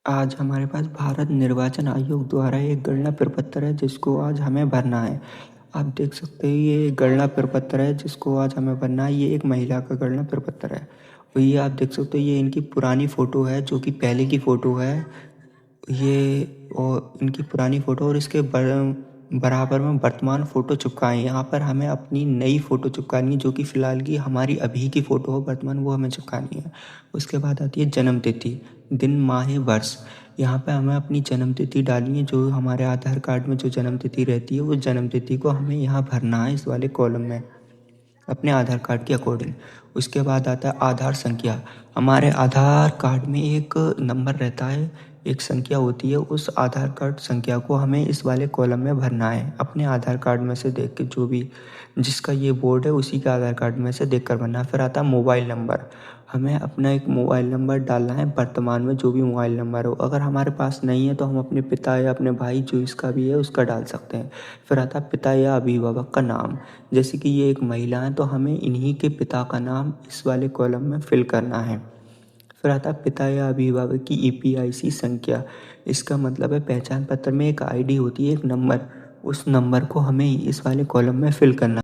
आज हमारे पास भारत निर्वाचन आयोग द्वारा एक गणना प्रपत्र है जिसको आज हमें भरना है। आप देख सकते हैं ये गणना प्रपत्र है जिसको आज हमें भरना है। ये एक महिला का गणना प्रपत्र है और ये आप देख सकते हो ये इनकी पुरानी फ़ोटो है जो कि पहले की फ़ोटो है। ये और इनकी पुरानी फ़ोटो और इसके बराबर में वर्तमान फ़ोटो चिपकाए हैं। यहाँ पर हमें अपनी नई फ़ोटो चिपकानी है जो कि फ़िलहाल की हमारी अभी की फ़ोटो हो वर्तमान वो हमें चिपकानी है। उसके बाद आती है जन्म तिथि, दिन, माह, वर्ष। यहाँ पे हमें अपनी जन्म तिथि डालनी है जो हमारे आधार कार्ड में जो जन्म तिथि रहती है, वो जन्म तिथि को हमें यहाँ भरना है इस वाले कॉलम में अपने आधार कार्ड के अकॉर्डिंग। उसके बाद आता है आधार संख्या। हमारे आधार कार्ड में एक नंबर रहता है, एक संख्या होती है, उस आधार कार्ड संख्या को हमें इस वाले कॉलम में भरना है अपने आधार कार्ड में से देख के, जो भी जिसका ये बोर्ड है उसी के आधार कार्ड में से देख कर भरना है। फिर आता है मोबाइल नंबर। हमें अपना एक मोबाइल नंबर डालना है वर्तमान में जो भी मोबाइल नंबर हो। अगर हमारे पास नहीं है तो हम अपने पिता या अपने भाई जो इसका भी है उसका डाल सकते हैं। फिर आता है पिता या अभिभावक का नाम। जैसे कि ये एक महिला है तो हमें इन्हीं के पिता का नाम इस वाले कॉलम में फिल करना है। फिर आता है पिता या अभिभावक की ईपीआईसी संख्या। इसका मतलब है पहचान पत्र में एक आईडी होती है, एक नंबर, उस नंबर को हमें इस वाले कॉलम में फिल करना।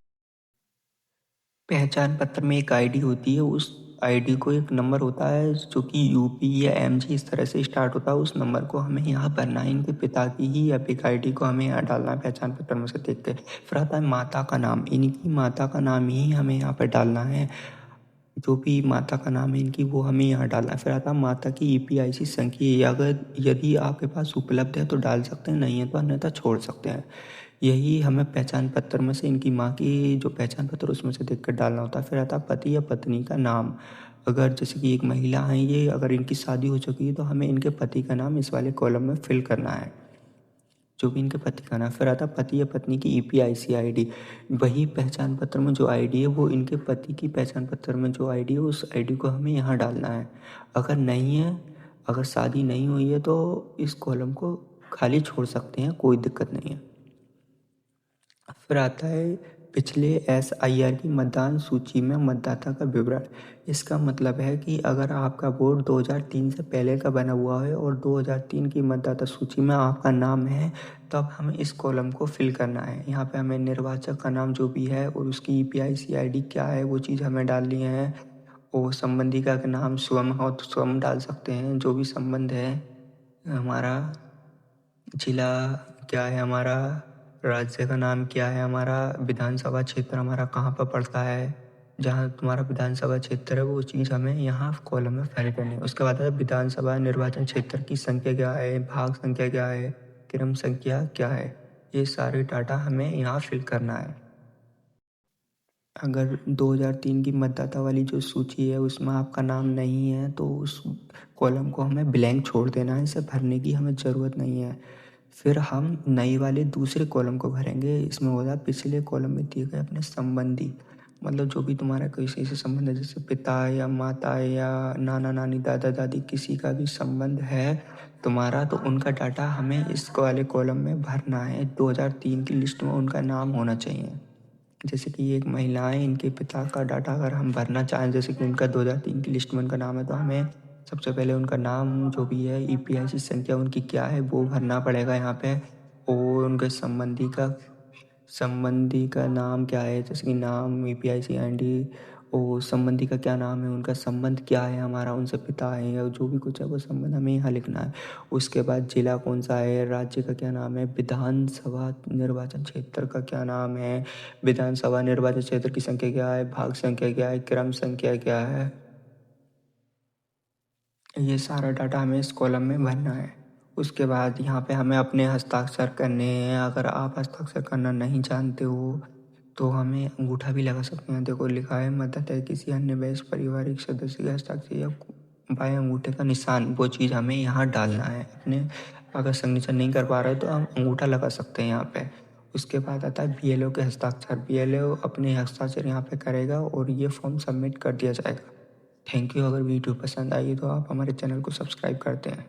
पहचान पत्र में एक आईडी होती है, उस आईडी को एक नंबर होता है जो कि यूपी या एमजी इस तरह से स्टार्ट होता है, उस नंबर को हमें यहाँ भरना है। इनके पिता की ही या पिक आईडी को हमें यहाँ डालना है पहचान पत्र में से देख के। फिर आता है माता का नाम। इनकी माता का नाम ही हमें यहाँ पर डालना है, जो भी माता का नाम है इनकी वो हमें यहाँ डालना है। फिर आता है माता की ईपीआईसी संख्या। अगर यदि आपके पास उपलब्ध है तो डाल सकते हैं, नहीं है तो अन्यथा छोड़ सकते हैं। यही हमें पहचान पत्र में से इनकी माँ की जो पहचान पत्र उसमें से देख कर डालना होता है। फिर आता है पति या पत्नी का नाम। अगर जैसे कि एक महिला है ये, अगर इनकी शादी हो चुकी है तो हमें इनके पति का नाम इस वाले कॉलम में फिल करना है, जो भी इनके पति का नाम। फिर आता है पति या पत्नी की ईपीआईसी आईडी। वही पहचान पत्र में जो आईडी है वो इनके पति की पहचान पत्र में जो आईडी है उस आईडी को हमें यहाँ डालना है। अगर नहीं है, अगर शादी नहीं हुई है तो इस कॉलम को खाली छोड़ सकते हैं, कोई दिक्कत नहीं है। फिर आता है पिछले एसआईआर की मतदान सूची में मतदाता का विवरण। इसका मतलब है कि अगर आपका वोट 2003 से पहले का बना हुआ है और 2003 की मतदाता सूची में आपका नाम है, तब हमें इस कॉलम को फिल करना है। यहाँ पे हमें निर्वाचक का नाम जो भी है और उसकी ईपीआईसी आईडी क्या है वो चीज़ हमें डालनी है। और संबंधी का नाम स्वयं हो तो स्वयं डाल सकते हैं, जो भी संबंध है हमारा, जिला क्या है हमारा, राज्य का नाम क्या है हमारा, विधानसभा क्षेत्र हमारा कहाँ पर पड़ता है, जहाँ तुम्हारा विधानसभा क्षेत्र है वो चीज़ हमें यहाँ कॉलम में फिल करनी है। उसके बाद है विधानसभा निर्वाचन क्षेत्र की संख्या क्या है, भाग संख्या क्या है, क्रम संख्या क्या है, ये सारे डाटा हमें यहाँ फिल करना है। अगर 2003 की मतदाता वाली जो सूची है उसमें आपका नाम नहीं है तो उस कॉलम को हमें ब्लैंक छोड़ देना है, इसे भरने की हमें ज़रूरत नहीं है। फिर हम नई वाले दूसरे कॉलम को भरेंगे। इसमें होगा पिछले कॉलम में दिए गए अपने संबंधी, मतलब जो भी तुम्हारा किसी से संबंध है, जैसे पिता या माता या नाना नानी दादा दादी किसी का भी संबंध है तुम्हारा, तो उनका डाटा हमें इस वाले कॉलम में भरना है। 2003 की लिस्ट में उनका नाम होना चाहिए। जैसे कि ये एक महिला है, इनके पिता का डाटा अगर हम भरना चाहें, जैसे कि उनका 2003 की लिस्ट में उनका नाम है, तो हमें सबसे पहले उनका नाम जो भी है, ईपीआईसी संख्या उनकी क्या है वो भरना पड़ेगा यहाँ पे। और उनके संबंधी का नाम क्या है, जैसे कि नाम, ईपीआईसी आईडी, और संबंधी का क्या नाम है, उनका संबंध क्या है, हमारा उनसे पिता है या जो भी कुछ है वो संबंध हमें यहाँ लिखना है। उसके बाद जिला कौन सा है, राज्य का क्या नाम है, विधानसभा निर्वाचन क्षेत्र का क्या नाम है, विधानसभा निर्वाचन क्षेत्र की संख्या क्या है, भाग संख्या क्या है, क्रम संख्या क्या है, ये सारा डाटा हमें इस कॉलम में भरना है। उसके बाद यहाँ पे हमें अपने हस्ताक्षर करने हैं। अगर आप हस्ताक्षर करना नहीं जानते हो तो हमें अंगूठा भी लगा सकते हैं। देखो लिखा है मतदाता किसी अन्य वयस्क पारिवारिक सदस्य के हस्ताक्षर या बाएं अंगूठे का निशान, वो चीज़ हमें यहाँ डालना है अपने। अगर सिग्नेचर नहीं कर पा रहे तो हम अंगूठा लगा सकते हैं यहाँ पे। उसके बाद आता है बीएलओ के हस्ताक्षर। बीएलओ अपने हस्ताक्षर यहाँ पे करेगा और ये फॉर्म सबमिट कर दिया जाएगा। Thank you. अगर वीडियो पसंद आई तो आप हमारे चैनल को सब्सक्राइब करते हैं।